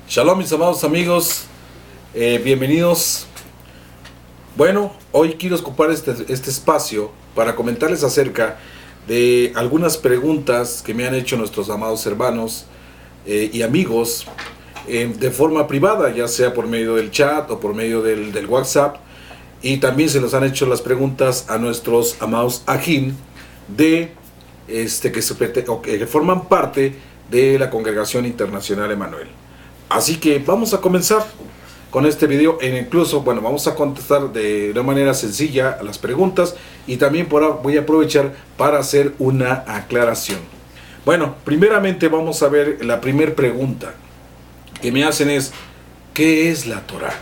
Shalom, mis amados amigos, bienvenidos. Bueno, hoy quiero ocupar este espacio para comentarles acerca de algunas preguntas que me han hecho nuestros amados hermanos y amigos de forma privada, ya sea por medio del chat o por medio del WhatsApp, y también se nos han hecho las preguntas a nuestros amados ajín de que forman parte de la Congregación Internacional Emanuel. Así que vamos a comenzar con este video. Incluso, vamos a contestar de una manera sencilla a las preguntas, y también voy a aprovechar para hacer una aclaración. Bueno, primeramente vamos a ver la primera pregunta que me hacen es: ¿qué es la Torá?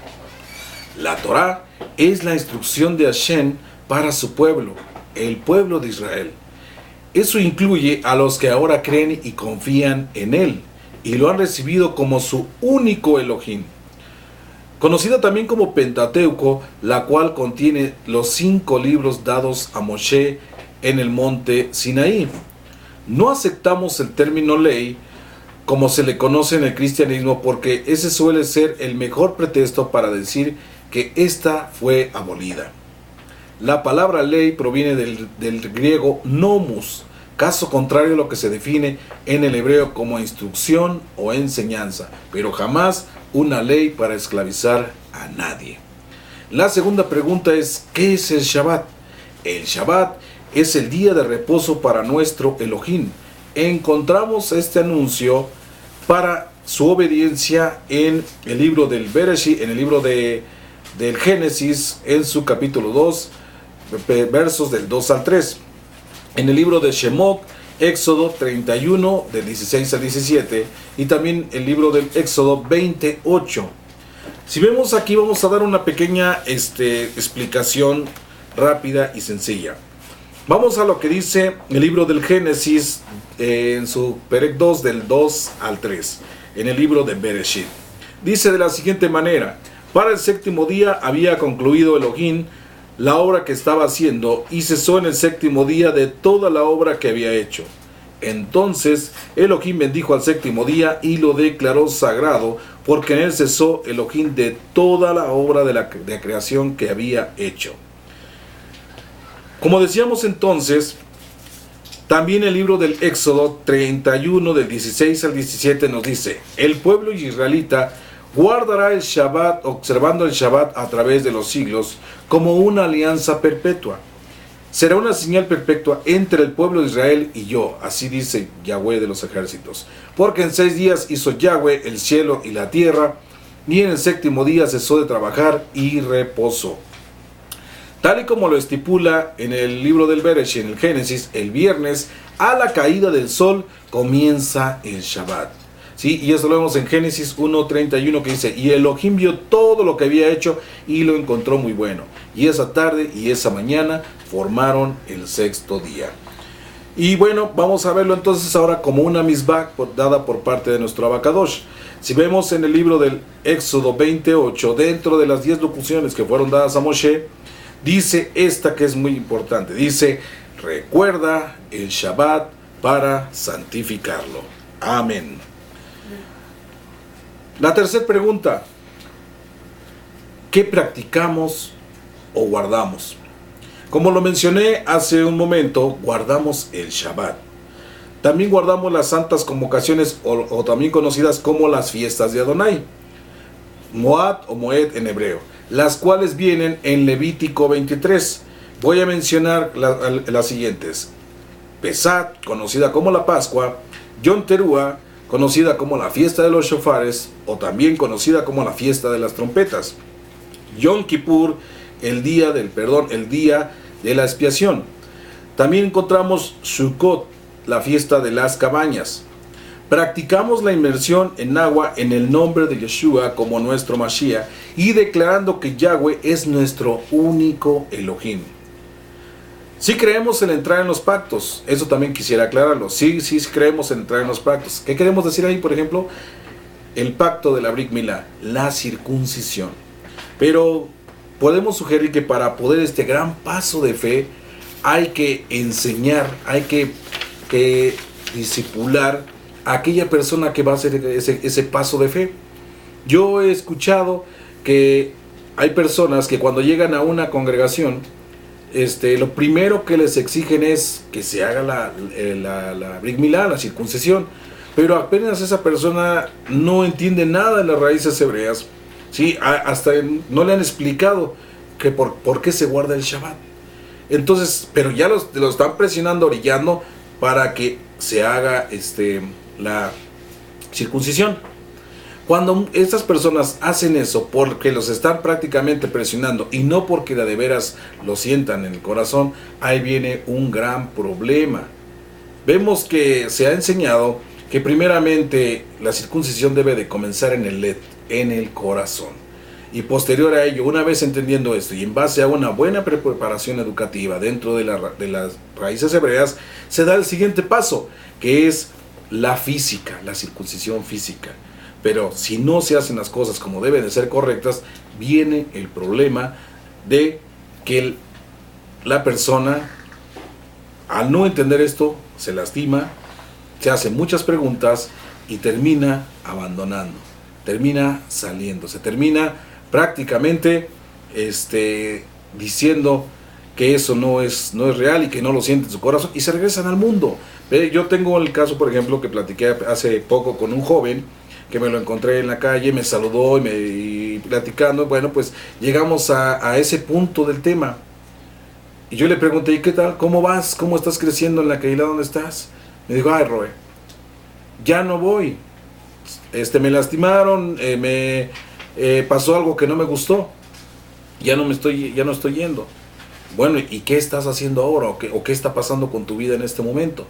La Torá es la instrucción de Hashem para su pueblo, el pueblo de Israel. Eso incluye a los que ahora creen y confían en él y lo han recibido como su único Elohim. Conocida también como Pentateuco, la cual contiene los 5 libros dados a Moshe en el monte Sinaí. No aceptamos el término ley como se le conoce en el cristianismo, porque ese suele ser el mejor pretexto para decir que ésta fue abolida. La palabra ley proviene del griego nomos, caso contrario a lo que se define en el hebreo como instrucción o enseñanza, pero jamás una ley para esclavizar a nadie. La segunda pregunta es: ¿qué es el Shabbat? El Shabbat es el día de reposo para nuestro Elohim. Encontramos este anuncio para su obediencia en el libro del Bereshit, en el libro del Génesis, en su capítulo 2, versos del 2 al 3. En el libro de Shemot, Éxodo 31, del 16 al 17, y también el libro del Éxodo 28. Si vemos aquí, vamos a dar una pequeña explicación rápida y sencilla. Vamos a lo que dice el libro del Génesis, en su Perek 2, del 2 al 3, en el libro de Bereshit. Dice de la siguiente manera: para el séptimo día había concluido Elohim la obra que estaba haciendo, y cesó en el séptimo día de toda la obra que había hecho. Entonces Elohim bendijo al séptimo día y lo declaró sagrado, porque en él cesó Elohim de toda la obra de creación que había hecho. Como decíamos entonces, también el libro del Éxodo 31, del 16 al 17 nos dice: el pueblo israelita guardará el Shabbat, observando el Shabbat a través de los siglos, como una alianza perpetua. Será una señal perpetua entre el pueblo de Israel y yo, así dice Yahweh de los ejércitos. Porque en 6 días hizo Yahweh el cielo y la tierra, y en el séptimo día cesó de trabajar y reposó. Tal y como lo estipula en el libro del Bereshit, en el Génesis, el viernes, a la caída del sol, comienza el Shabbat. ¿Sí? Y eso lo vemos en Génesis 1:31, que dice: y Elohim vio todo lo que había hecho y lo encontró muy bueno. Y esa tarde y esa mañana formaron el 6º día. Y bueno, vamos a verlo entonces ahora como una misbah dada por parte de nuestro Abacadosh. Si vemos en el libro del Éxodo 28, dentro de las 10 locuciones que fueron dadas a Moshe, dice esta que es muy importante. Dice: recuerda el Shabbat para santificarlo. Amén. La tercera pregunta: ¿qué practicamos o guardamos? Como lo mencioné hace un momento, guardamos el Shabbat. También guardamos las santas convocaciones, o también conocidas como las fiestas de Adonai, Moad o Moed en hebreo, las cuales vienen en Levítico 23. Voy a mencionar las siguientes: Pesat, conocida como la Pascua; Yom Teruah, conocida como la fiesta de los shofares, o también conocida como la fiesta de las trompetas; Yom Kippur, el día de la expiación. También encontramos Sukkot, la fiesta de las cabañas. Practicamos la inmersión en agua en el nombre de Yeshua como nuestro Mashiach, y declarando que Yahweh es nuestro único Elohim. Sí creemos en entrar en los pactos, eso también quisiera aclararlo. Sí creemos en entrar en los pactos. ¿Qué queremos decir ahí? Por ejemplo, el pacto de la Brit Milá, la circuncisión. Pero podemos sugerir que para poder este gran paso de fe hay que enseñar, hay que discipular a aquella persona que va a hacer ese paso de fe. Yo he escuchado que hay personas que cuando llegan a una congregación, lo primero que les exigen es que se haga la Brit Milá, la circuncisión, pero apenas esa persona no entiende nada de las raíces hebreas, ¿sí? Hasta no le han explicado que por qué se guarda el Shabbat. Entonces, pero ya lo están presionando, orillando para que se haga la circuncisión. Cuando estas personas hacen eso porque los están prácticamente presionando y no porque de veras lo sientan en el corazón, ahí viene un gran problema. Vemos que se ha enseñado que primeramente la circuncisión debe de comenzar en el corazón. Y posterior a ello, una vez entendiendo esto y en base a una buena preparación educativa dentro de las raíces hebreas, se da el siguiente paso, que es la física, la circuncisión física. Pero si no se hacen las cosas como deben de ser correctas, viene el problema de que la persona, al no entender esto, se lastima, se hace muchas preguntas y termina abandonando, termina saliendo, se termina prácticamente diciendo que eso no es real y que no lo siente en su corazón y se regresan al mundo. Yo tengo el caso, por ejemplo, que platiqué hace poco con un joven que me lo encontré en la calle, me saludó y platicando, bueno, pues llegamos a ese punto del tema. Y yo le pregunté, ¿y qué tal? ¿Cómo vas? ¿Cómo estás creciendo en la caída? ¿Dónde estás? Me dijo, ay, Roe, ya no voy. Me lastimaron, me pasó algo que no me gustó. Ya no estoy yendo. Bueno, ¿y qué estás haciendo ahora? ¿O qué está pasando con tu vida en este momento?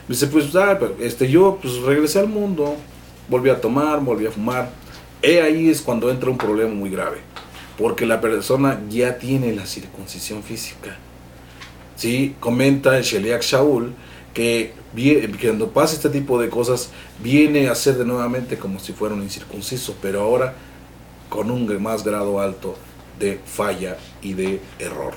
Me dice, pues, yo pues regresé al mundo. Volví a tomar, volví a fumar. Ahí es cuando entra un problema muy grave. Porque la persona ya tiene la circuncisión física. ¿Sí? Comenta el Sheliach Shaul que cuando pasa este tipo de cosas, viene a ser de nuevamente como si fuera un incircunciso, pero ahora con un más grado alto de falla y de error.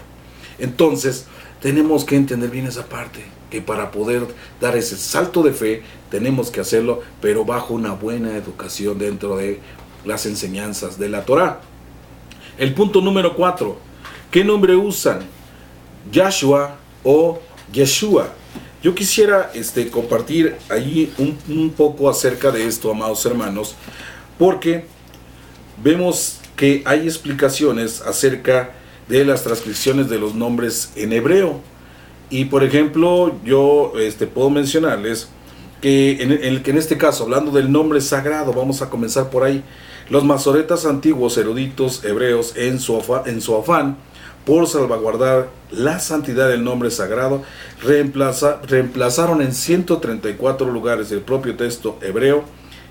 Entonces, tenemos que entender bien esa parte, que para poder dar ese salto de fe, tenemos que hacerlo, pero bajo una buena educación dentro de las enseñanzas de la Torá. El punto número 4, ¿qué nombre usan? Yahshua o Yeshua. Yo quisiera compartir ahí un poco acerca de esto, amados hermanos, porque vemos que hay explicaciones acerca de las transcripciones de los nombres en hebreo. Y por ejemplo, yo puedo mencionarles que en este caso, hablando del nombre sagrado, vamos a comenzar por ahí. Los masoretas antiguos, eruditos hebreos, en su afán por salvaguardar la santidad del nombre sagrado, reemplazaron en 134 lugares del propio texto hebreo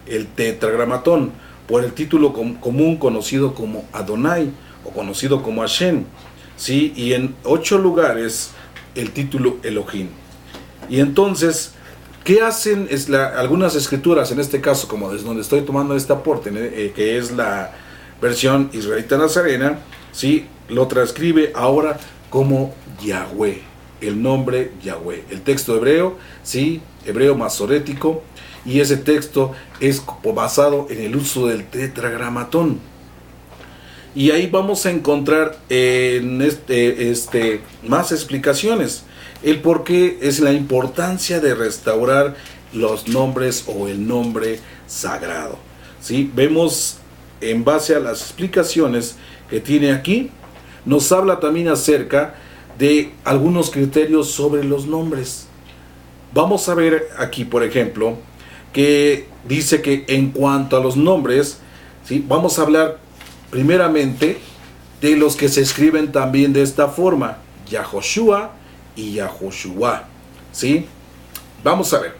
el tetragramatón por el título común conocido como Adonai o conocido como Hashem, ¿sí? Y en 8 lugares el título Elohim. Y entonces, ¿qué hacen? Algunas escrituras, en este caso, como desde donde estoy tomando este aporte, que es la versión israelita nazarena, ¿sí? Lo transcribe ahora como Yahweh, el nombre Yahweh. El texto hebreo, ¿sí? Hebreo masorético, y ese texto es basado en el uso del tetragramatón. Y ahí vamos a encontrar más explicaciones. El por qué es la importancia de restaurar los nombres o el nombre sagrado. ¿Sí? Vemos en base a las explicaciones que tiene aquí, nos habla también acerca de algunos criterios sobre los nombres. Vamos a ver aquí, por ejemplo, que dice que en cuanto a los nombres, ¿sí? Vamos a hablar primeramente de los que se escriben también de esta forma, Yahoshua y Yahoshua, ¿sí? Vamos a ver.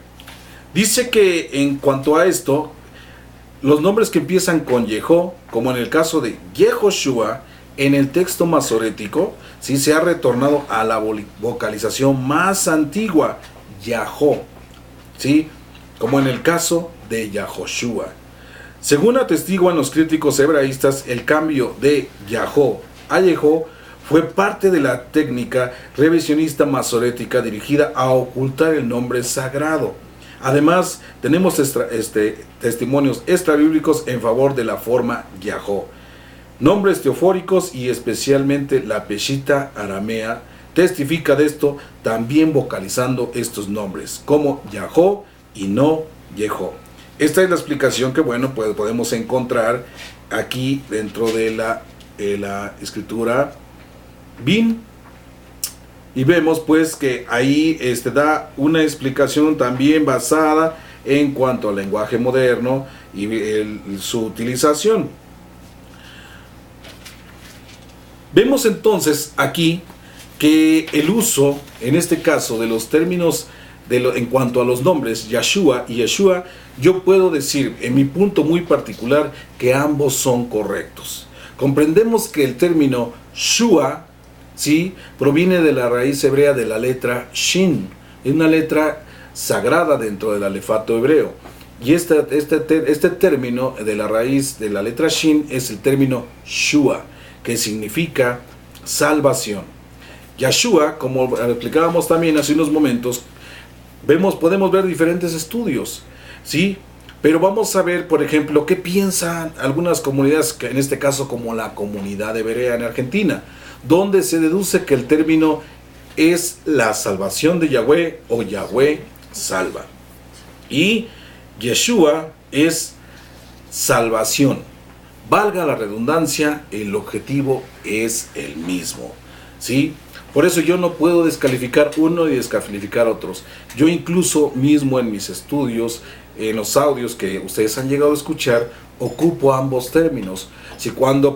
Dice que en cuanto a esto, los nombres que empiezan con Yehó, como en el caso de Yehoshua, en el texto masorético, ¿sí? Se ha retornado a la vocalización más antigua, Yahó, ¿sí? Como en el caso de Yahoshua. Según atestiguan los críticos hebraístas, el cambio de Yahó a Yehó fue parte de la técnica revisionista masorética dirigida a ocultar el nombre sagrado, Además, tenemos testimonios extrabíblicos en favor de la forma Yahó. Nombres teofóricos y especialmente la peshita aramea testifica de esto, también vocalizando estos nombres como Yahó y no Yehó. Esta es la explicación que, bueno, pues podemos encontrar aquí dentro de la escritura Bin. Y vemos pues que ahí da una explicación también basada en cuanto al lenguaje moderno y su utilización. Vemos entonces aquí que el uso, en este caso, de los términos en cuanto a los nombres Yahshua y Yeshua, yo puedo decir en mi punto muy particular que ambos son correctos. Comprendemos que el término Shua, ¿sí?, proviene de la raíz hebrea de la letra Shin, es una letra sagrada dentro del alefato hebreo. Y este término de la raíz de la letra Shin es el término Shua, que significa salvación. Yahshua, como explicábamos también hace unos momentos, podemos ver diferentes estudios, ¿sí? Pero vamos a ver, por ejemplo, qué piensan algunas comunidades, en este caso como la comunidad hebrea en Argentina, donde se deduce que el término es la salvación de Yahweh o Yahweh salva. Y Yeshua es salvación. Valga la redundancia, el objetivo es el mismo, ¿sí? Por eso yo no puedo descalificar uno y descalificar otros. Yo incluso mismo en mis estudios, en los audios que ustedes han llegado a escuchar, ocupo ambos términos.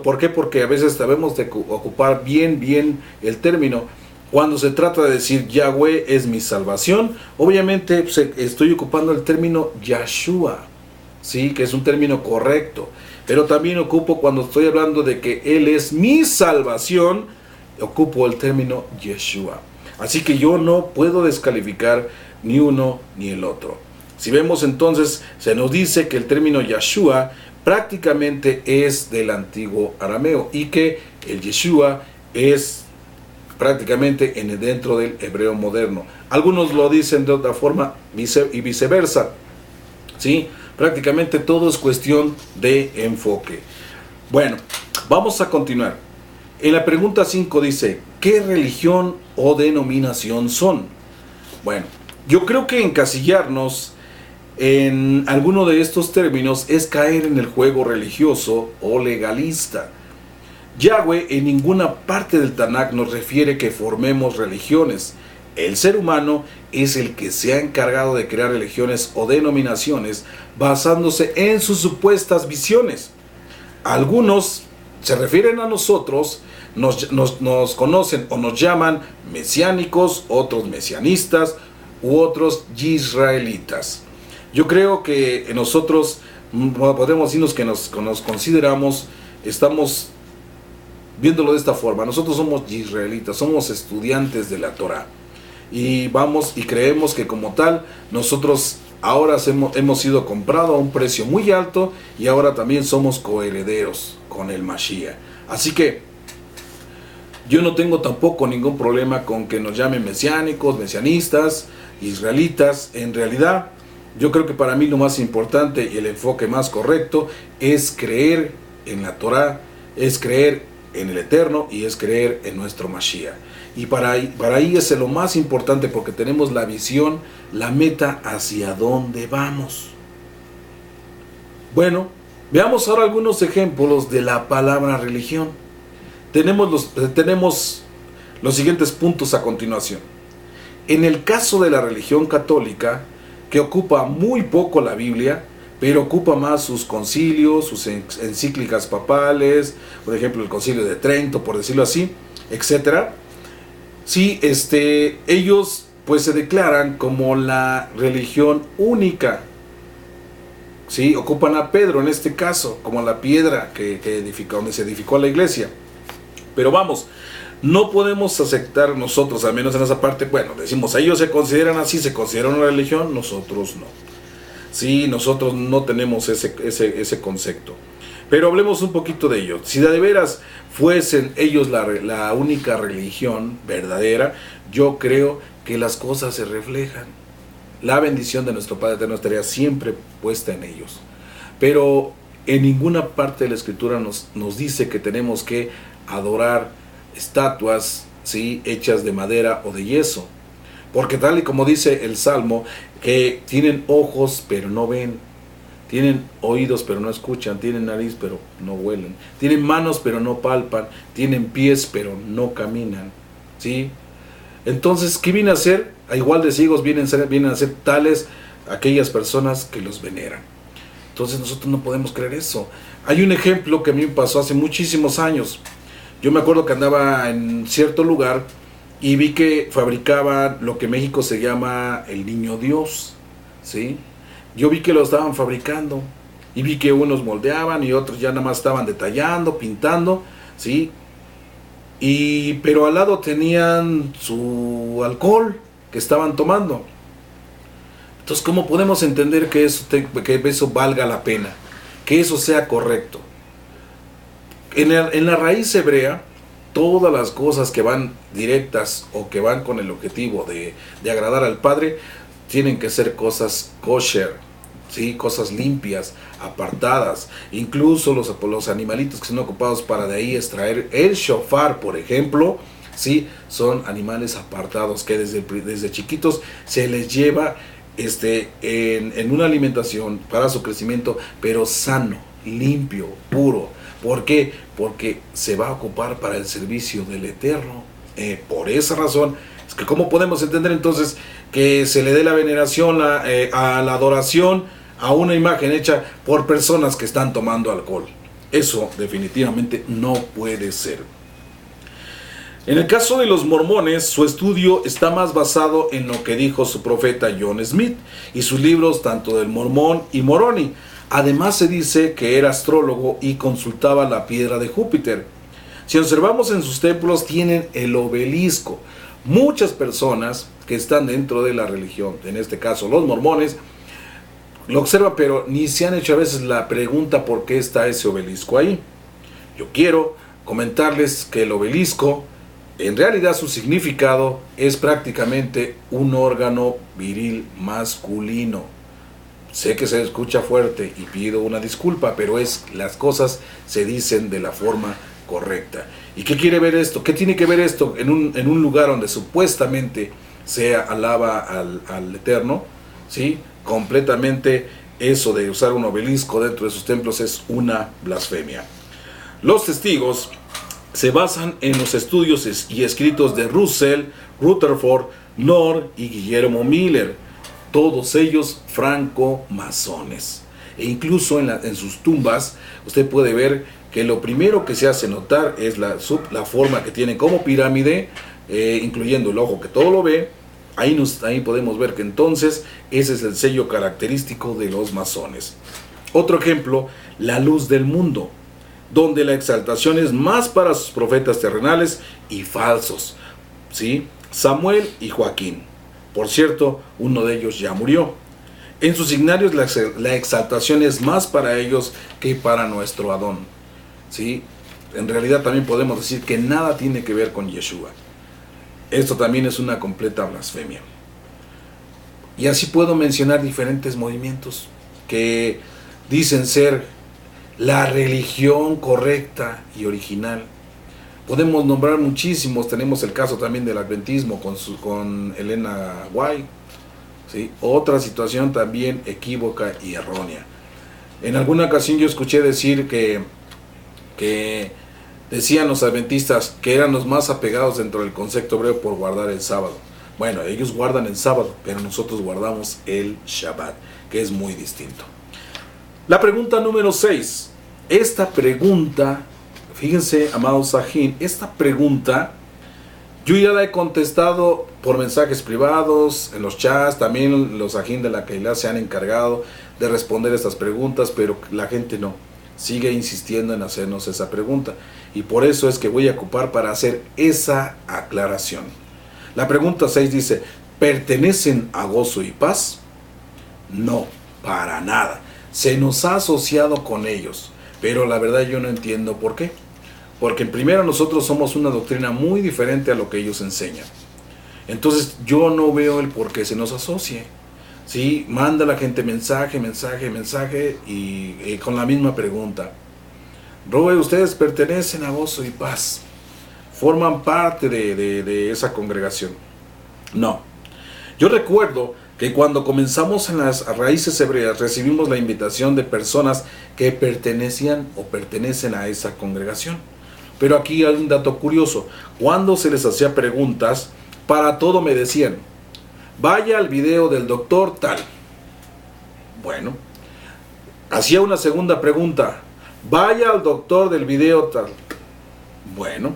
¿Por qué? Porque a veces debemos de ocupar bien el término. Cuando se trata de decir Yahweh es mi salvación, obviamente pues, estoy ocupando el término Yahshua, ¿sí?, que es un término correcto. Pero también ocupo, cuando estoy hablando de que Él es mi salvación, ocupo el término Yeshua. Así que yo no puedo descalificar ni uno ni el otro. Si vemos entonces, se nos dice que el término Yahshua prácticamente es del antiguo arameo y que el Yeshua es prácticamente dentro del hebreo moderno. Algunos lo dicen de otra forma y viceversa, ¿sí? Prácticamente todo es cuestión de enfoque. Bueno, vamos a continuar. En la pregunta 5 dice, ¿qué religión o denominación son? Bueno, yo creo que encasillarnos en alguno de estos términos es caer en el juego religioso o legalista. Yahweh en ninguna parte del Tanakh nos refiere que formemos religiones. El ser humano es el que se ha encargado de crear religiones o denominaciones basándose en sus supuestas visiones. Algunos se refieren a nosotros, nos conocen o nos llaman mesiánicos, otros mesianistas u otros israelitas. Yo creo que nosotros podemos decirnos que nos consideramos, estamos viéndolo de esta forma. Nosotros somos israelitas, somos estudiantes de la Torah. Y creemos que como tal, nosotros ahora hemos sido comprados a un precio muy alto y ahora también somos coherederos con el Mashiach. Así que yo no tengo tampoco ningún problema con que nos llamen mesiánicos, mesianistas, israelitas. En realidad, yo creo que para mí lo más importante y el enfoque más correcto es creer en la Torah, es creer en el Eterno y es creer en nuestro Mashiach. Y para ahí es lo más importante, porque tenemos la visión, la meta hacia dónde vamos. Bueno, veamos ahora algunos ejemplos de la palabra religión. Tenemos los siguientes puntos a continuación. En el caso de la religión católica, que ocupa muy poco la Biblia, pero ocupa más sus concilios, sus encíclicas papales, por ejemplo el Concilio de Trento, por decirlo así, etcétera. Sí, ellos pues se declaran como la religión única. Sí, ocupan a Pedro en este caso como la piedra donde se edificó la iglesia. Pero vamos, no podemos aceptar nosotros, al menos en esa parte, bueno, decimos, ellos se consideran así, se consideran una religión, nosotros no. Sí, nosotros no tenemos ese concepto. Pero hablemos un poquito de ello. Si de veras fuesen ellos la única religión verdadera, yo creo que las cosas se reflejan. la bendición de nuestro Padre Eterno estaría siempre puesta en ellos. Pero en ninguna parte de la Escritura nos dice que tenemos que adorar estatuas, ¿sí?, hechas de madera o de yeso. Porque tal y como dice el Salmo, que tienen ojos pero no ven, tienen oídos pero no escuchan, tienen nariz pero no huelen, tienen manos pero no palpan, tienen pies pero no caminan, ¿sí? Entonces, ¿qué viene a hacer? A igual de ciegos vienen a ser tales aquellas personas que los veneran. Entonces nosotros no podemos creer eso. Hay un ejemplo que a mí me pasó hace muchísimos años. Yo me acuerdo que andaba en cierto lugar y vi que fabricaban lo que en México se llama el niño Dios, ¿sí? Yo vi que lo estaban fabricando y vi que unos moldeaban y otros ya nada más estaban detallando, pintando, ¿sí? Pero al lado tenían su alcohol que estaban tomando. Entonces, ¿cómo podemos entender que eso valga la pena? Que eso sea correcto. En la raíz hebrea, todas las cosas que van directas o que van con el objetivo de agradar al Padre, tienen que ser cosas kosher, ¿sí? Cosas limpias, apartadas. Incluso los animalitos que son ocupados para de ahí extraer el shofar, por ejemplo, ¿sí?, son animales apartados que desde chiquitos se les lleva en una alimentación para su crecimiento, pero sano, limpio, puro. ¿Por qué? Porque se va a ocupar para el servicio del Eterno. Por esa razón, es que ¿cómo podemos entender entonces que se le dé la veneración, a la adoración a una imagen hecha por personas que están tomando alcohol? Eso definitivamente no puede ser. En el caso de los mormones, su estudio está más basado en lo que dijo su profeta John Smith y sus libros tanto del Mormón y Moroni. Además se dice que era astrólogo y consultaba la piedra de Júpiter. Si observamos en sus templos tienen el obelisco. Muchas personas que están dentro de la religión, en este caso los mormones, lo observan, pero ni se han hecho a veces la pregunta por qué está ese obelisco ahí. Yo quiero comentarles que el obelisco, en realidad su significado es prácticamente un órgano viril masculino. Sé que se escucha fuerte y pido una disculpa, pero las cosas se dicen de la forma correcta. ¿Y qué quiere ver esto? ¿Qué tiene que ver esto en un lugar donde supuestamente se alaba al Eterno? ¿Sí? Completamente eso de usar un obelisco dentro de sus templos es una blasfemia. Los testigos se basan en los estudios y escritos de Russell, Rutherford, Knorr y Guillermo Miller, todos ellos franco-masones. E incluso en sus tumbas usted puede ver que lo primero que se hace notar es la forma que tienen como pirámide, incluyendo el ojo que todo lo ve. Ahí podemos ver que entonces ese es el sello característico de los masones. Otro ejemplo, la luz del mundo, donde la exaltación es más para sus profetas terrenales y falsos, ¿sí? Samuel y Joaquín. Por cierto, uno de ellos ya murió. En sus signarios la exaltación es más para ellos que para nuestro Adón, ¿sí? En realidad también podemos decir que nada tiene que ver con Yeshua. Esto también es una completa blasfemia. Y así puedo mencionar diferentes movimientos que dicen ser la religión correcta y original. Podemos nombrar muchísimos. Tenemos el caso también del adventismo con Elena White, ¿sí? Otra situación también equívoca y errónea. En alguna ocasión yo escuché decir que decían los adventistas que eran los más apegados dentro del concepto hebreo por guardar el sábado. Bueno, ellos guardan el sábado, pero nosotros guardamos el Shabbat, que es muy distinto. La pregunta número 6. Esta pregunta, fíjense, amados Sajín, esta pregunta yo ya la he contestado por mensajes privados, en los chats, también los Sajín de la Keilah se han encargado de responder estas preguntas, pero la gente no. Sigue insistiendo en hacernos esa pregunta. Y por eso es que voy a ocupar para hacer esa aclaración. La pregunta 6 dice, ¿pertenecen a gozo y paz? No, para nada. Se nos ha asociado con ellos. Pero la verdad yo no entiendo por qué. Porque primero nosotros somos una doctrina muy diferente a lo que ellos enseñan. Entonces yo no veo el por qué se nos asocie. ¿sí? Manda a la gente mensaje y con la misma pregunta. Robert, ¿ustedes pertenecen a Gozo y Paz? ¿Forman parte de esa congregación? No. Yo recuerdo que cuando comenzamos en las Raíces Hebreas recibimos la invitación de personas que pertenecían o pertenecen a esa congregación. Pero aquí hay un dato curioso. Cuando se les hacía preguntas, para todo me decían, vaya al video del doctor tal. Bueno, hacía una segunda pregunta, vaya al doctor del video tal. Bueno,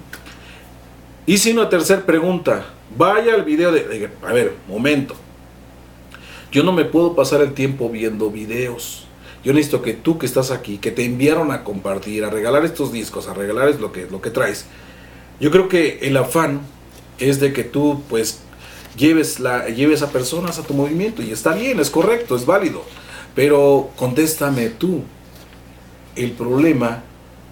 hice una tercera pregunta, vaya al video de... A ver, momento. Yo no me puedo pasar el tiempo viendo videos. Yo necesito que tú que estás aquí, que te enviaron a compartir, a regalar estos discos, a regalar lo que traes. Yo creo que el afán es de que tú pues lleves a personas a tu movimiento, y está bien, es correcto, es válido. Pero contéstame tú. El problema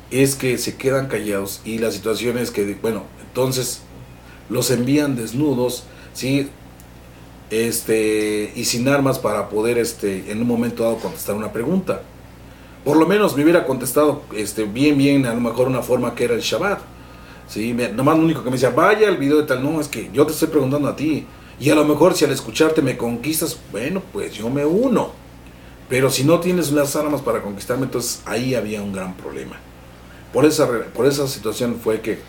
es que se quedan callados y la situación es que, bueno, entonces los envían desnudos, ¿sí? Y sin armas para poder en un momento dado contestar una pregunta. Por lo menos me hubiera contestado bien, a lo mejor una forma que era el Shabbat, ¿sí? Nomás lo único que me decía, vaya al video de tal, no, es que yo te estoy preguntando a ti, y a lo mejor si al escucharte me conquistas, bueno, pues yo me uno, pero si no tienes las armas para conquistarme, entonces ahí había un gran problema. Por esa situación fue que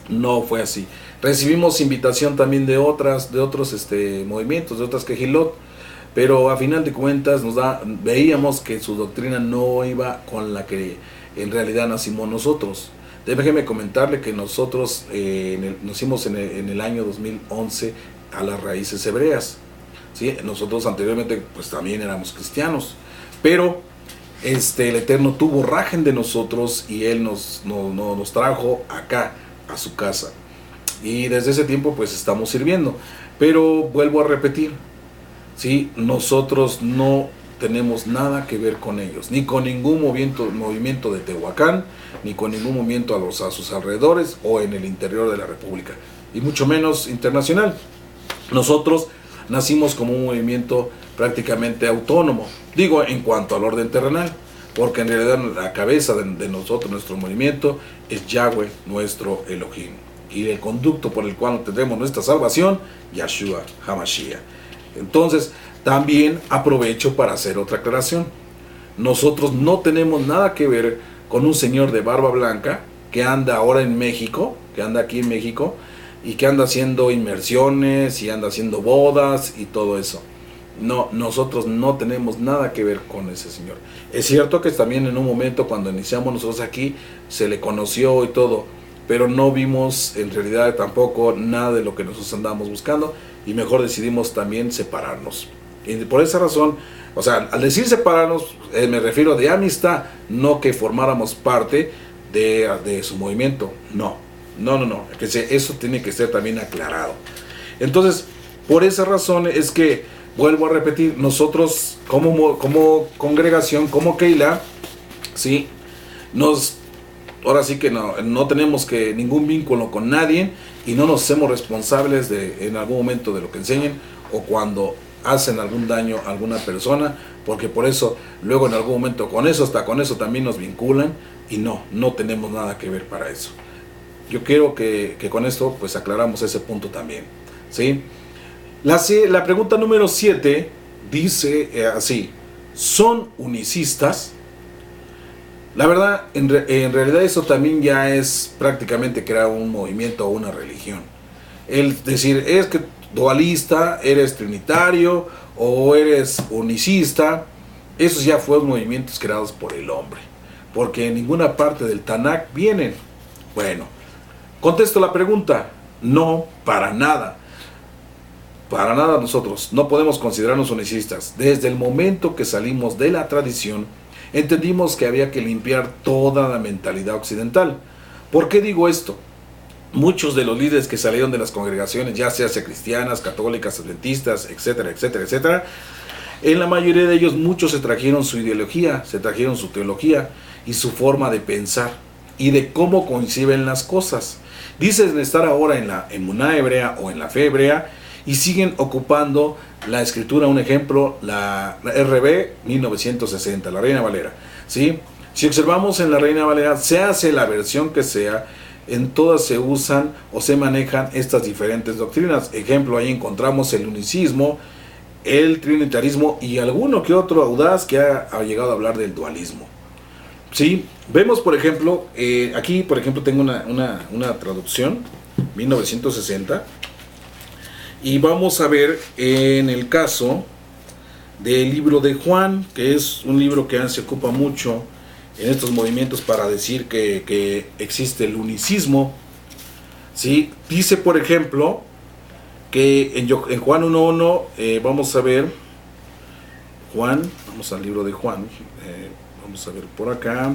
no fue así. Recibimos invitación también de otros movimientos, de otras quejilot, pero a final de cuentas veíamos que su doctrina no iba con la que en realidad nacimos nosotros. Déjeme comentarle que nosotros nacimos en el año 2011 a las Raíces Hebreas, ¿sí? Nosotros anteriormente pues también éramos cristianos, pero el Eterno tuvo rajen de nosotros y Él nos trajo acá a su casa, y desde ese tiempo pues estamos sirviendo. Pero vuelvo a repetir, ¿sí? Nosotros no tenemos nada que ver con ellos, ni con ningún movimiento de Tehuacán, ni con ningún movimiento a sus alrededores o en el interior de la República, y mucho menos internacional. Nosotros nacimos como un movimiento prácticamente autónomo, digo en cuanto al orden terrenal, porque en realidad la cabeza de nosotros, nuestro movimiento, es Yahweh, nuestro Elohim, y el conducto por el cual tendremos nuestra salvación, Yahshua HaMashiach. Entonces, también aprovecho para hacer otra aclaración. Nosotros no tenemos nada que ver con un señor de barba blanca que anda ahora en México, que anda aquí en México, y que anda haciendo inmersiones y anda haciendo bodas y todo eso. No, nosotros no tenemos nada que ver con ese señor. Es cierto que también en un momento cuando iniciamos nosotros aquí se le conoció y todo, pero no vimos en realidad tampoco nada de lo que nosotros andábamos buscando, y mejor decidimos también separarnos. Y por esa razón, o sea, al decir separarnos, me refiero de amistad, no que formáramos parte de su movimiento. No, que eso tiene que ser también aclarado. Entonces, por esa razón es que, vuelvo a repetir, nosotros como congregación, como Keilah, ¿sí? Ahora sí que no tenemos ningún vínculo con nadie, y no nos hacemos responsables en algún momento de lo que enseñen o cuando hacen algún daño a alguna persona, porque por eso luego en algún momento con eso también nos vinculan, y no tenemos nada que ver para eso. Yo quiero que con esto pues aclaramos ese punto también, ¿sí? La pregunta número 7 dice así: ¿son unicistas? La verdad, en realidad eso también ya es prácticamente crear un movimiento o una religión. El decir, es que dualista, eres trinitario o eres unicista, esos ya fueron movimientos creados por el hombre, porque en ninguna parte del Tanakh vienen. Bueno, contesto la pregunta: no, para nada. Para nada nosotros no podemos considerarnos unicistas. Desde el momento que salimos de la tradición, entendimos que había que limpiar toda la mentalidad occidental. ¿Por qué digo esto? Muchos de los líderes que salieron de las congregaciones, ya sea cristianas, católicas, adventistas, etcétera, en la mayoría de ellos muchos se trajeron su ideología, se trajeron su teología y su forma de pensar y de cómo conciben las cosas. Dicen estar ahora en la emuná hebrea o en la fe hebrea, y siguen ocupando la escritura. Un ejemplo, la RB 1960, la Reina Valera, ¿sí? Si observamos en la Reina Valera, se hace la versión que sea, en todas se usan o se manejan estas diferentes doctrinas. Ejemplo, ahí encontramos el unicismo, el trinitarismo y alguno que otro audaz que ha llegado a hablar del dualismo. Sí, vemos por ejemplo, aquí por ejemplo tengo una traducción, 1960, y vamos a ver en el caso del libro de Juan, que es un libro que se ocupa mucho en estos movimientos para decir que existe el unicismo, ¿sí? Dice por ejemplo que en Juan 1.1, vamos a ver Juan, vamos al libro de Juan, vamos a ver por acá,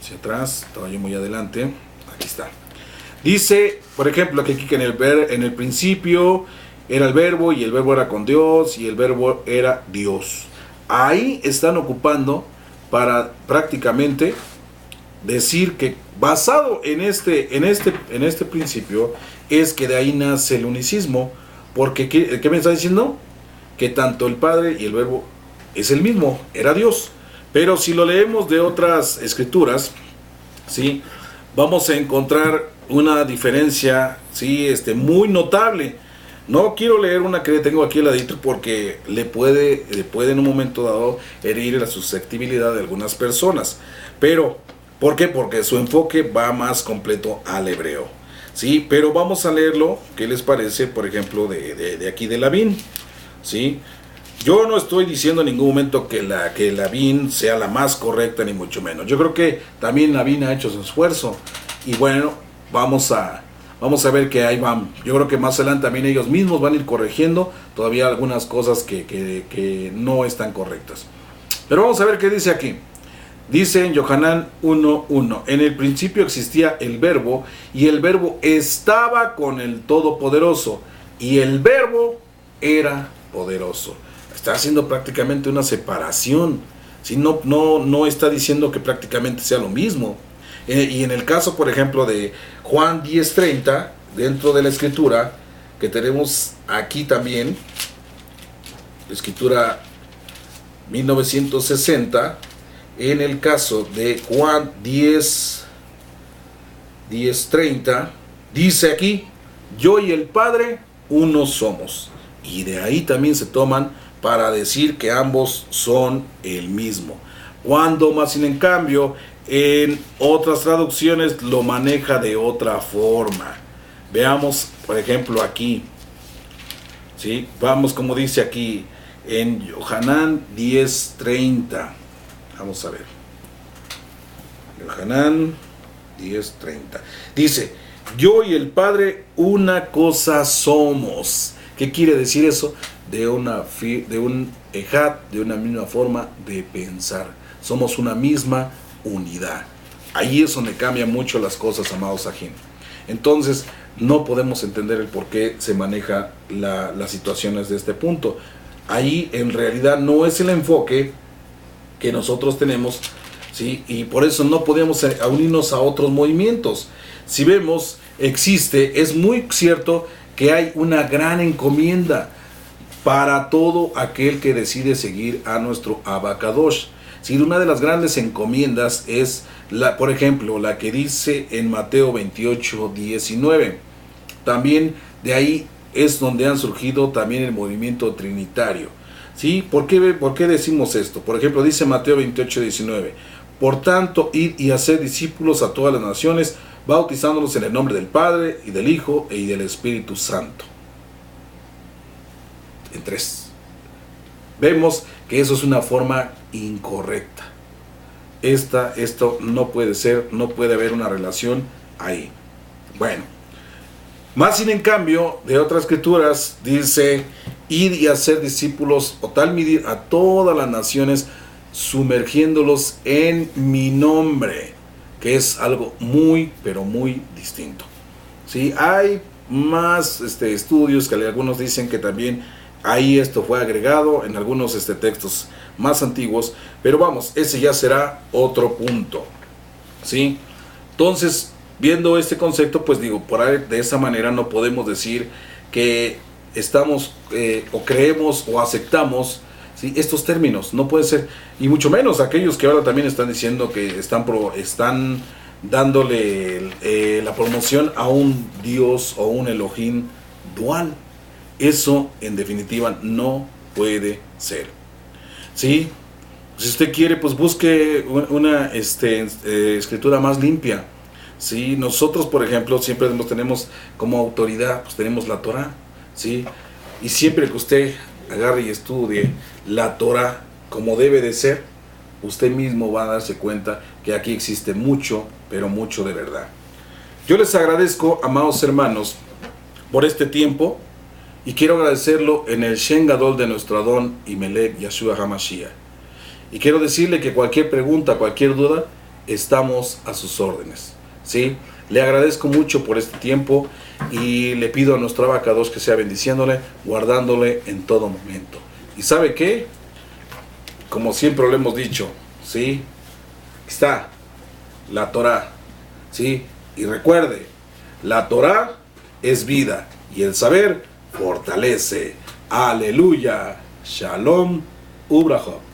hacia atrás, estaba yo muy adelante, aquí está. Dice, por ejemplo, aquí que en el principio era el verbo y el verbo era con Dios y el verbo era Dios. Ahí están ocupando para prácticamente decir que basado en este principio es que de ahí nace el unicismo, porque ¿qué me está diciendo? Que tanto el Padre y el Verbo es el mismo, era Dios. Pero si lo leemos de otras escrituras, ¿sí?, vamos a encontrar una diferencia, ¿sí?, muy notable. No quiero leer una que tengo aquí al ladito porque le puede en un momento dado herir la susceptibilidad de algunas personas. Pero, ¿por qué? Porque su enfoque va más completo al hebreo, ¿sí? Pero vamos a leerlo, ¿qué les parece? Por ejemplo, de aquí de Lavín, ¿sí? Yo no estoy diciendo en ningún momento que Lavín sea la más correcta, ni mucho menos. Yo creo que también Lavín ha hecho su esfuerzo. Y bueno, vamos a ver que ahí van. Yo creo que más adelante también ellos mismos van a ir corrigiendo todavía algunas cosas que no están correctas. Pero vamos a ver qué dice aquí. Dice en Yohanan 1.1, en el principio existía el verbo, y el verbo estaba con el Todopoderoso, y el verbo era poderoso. Está haciendo prácticamente una separación, ¿sí? No está diciendo que prácticamente sea lo mismo. Y en el caso, por ejemplo, de Juan 10.30, dentro de la escritura, que tenemos aquí también, la escritura 1960, en el caso de Juan 10.30, dice aquí, yo y el Padre uno somos. Y de ahí también se toman para decir que ambos son el mismo. Cuando más sin en cambio, en otras traducciones lo maneja de otra forma. Veamos, por ejemplo, aquí, ¿sí? Vamos como dice aquí en Yohanan 10.30. Vamos a ver. Yohanan 10.30. Dice, yo y el Padre una cosa somos. ¿Qué quiere decir eso? De un ejad, de una misma forma de pensar. Somos una misma unidad. Ahí es donde cambian mucho las cosas, amados ajín. Entonces, no podemos entender el por qué se maneja las situaciones de este punto. Ahí, en realidad, no es el enfoque que nosotros tenemos, ¿sí? Y por eso no podemos unirnos a otros movimientos. Si vemos, es muy cierto que hay una gran encomienda para todo aquel que decide seguir a nuestro Abacadosh. Si una de las grandes encomiendas es, por ejemplo, la que dice en Mateo 28:19. También de ahí es donde han surgido también el movimiento trinitario. ¿Sí? ¿Por qué decimos esto? Por ejemplo, dice Mateo 28:19. Por tanto, id y haced discípulos a todas las naciones, bautizándolos en el nombre del Padre, y del Hijo, y del Espíritu Santo. En 3. Vemos que eso es una forma incorrecta. Esto no puede ser, no puede haber una relación ahí. Bueno, más sin en cambio, de otras escrituras, dice, id y hacer discípulos, o tal medir a todas las naciones, sumergiéndolos en mi nombre, que es algo muy, pero muy distinto. ¿Sí? Hay más estudios que algunos dicen que también ahí esto fue agregado en algunos textos más antiguos, pero vamos, ese ya será otro punto, ¿sí? Entonces, viendo este concepto, pues digo, por ahí, de esa manera no podemos decir que estamos o creemos o aceptamos, ¿sí?, estos términos. No puede ser, y mucho menos aquellos que ahora también están diciendo que están dándole la promoción a un Dios o un Elohim dual. Eso en definitiva no puede ser, ¿sí? Si usted quiere, pues busque una escritura más limpia, ¿sí? Nosotros, por ejemplo, siempre tenemos como autoridad, pues tenemos la Torah, ¿sí? Y siempre que usted agarre y estudie la Torah como debe de ser, usted mismo va a darse cuenta que aquí existe mucho, pero mucho de verdad. Yo les agradezco, amados hermanos, por este tiempo, y quiero agradecerlo en el Shem Gadol de nuestro Adón y Melech Yeshua HaMashiach. Y quiero decirle que cualquier pregunta, cualquier duda, estamos a sus órdenes, ¿sí? Le agradezco mucho por este tiempo y le pido a nuestro Abacados que sea bendiciéndole, guardándole en todo momento. ¿Y sabe qué? Como siempre lo hemos dicho, ¿sí? Está la Torah, ¿sí? Y recuerde, la Torah es vida y el saber fortalece. Aleluya. Shalom Ubrahot.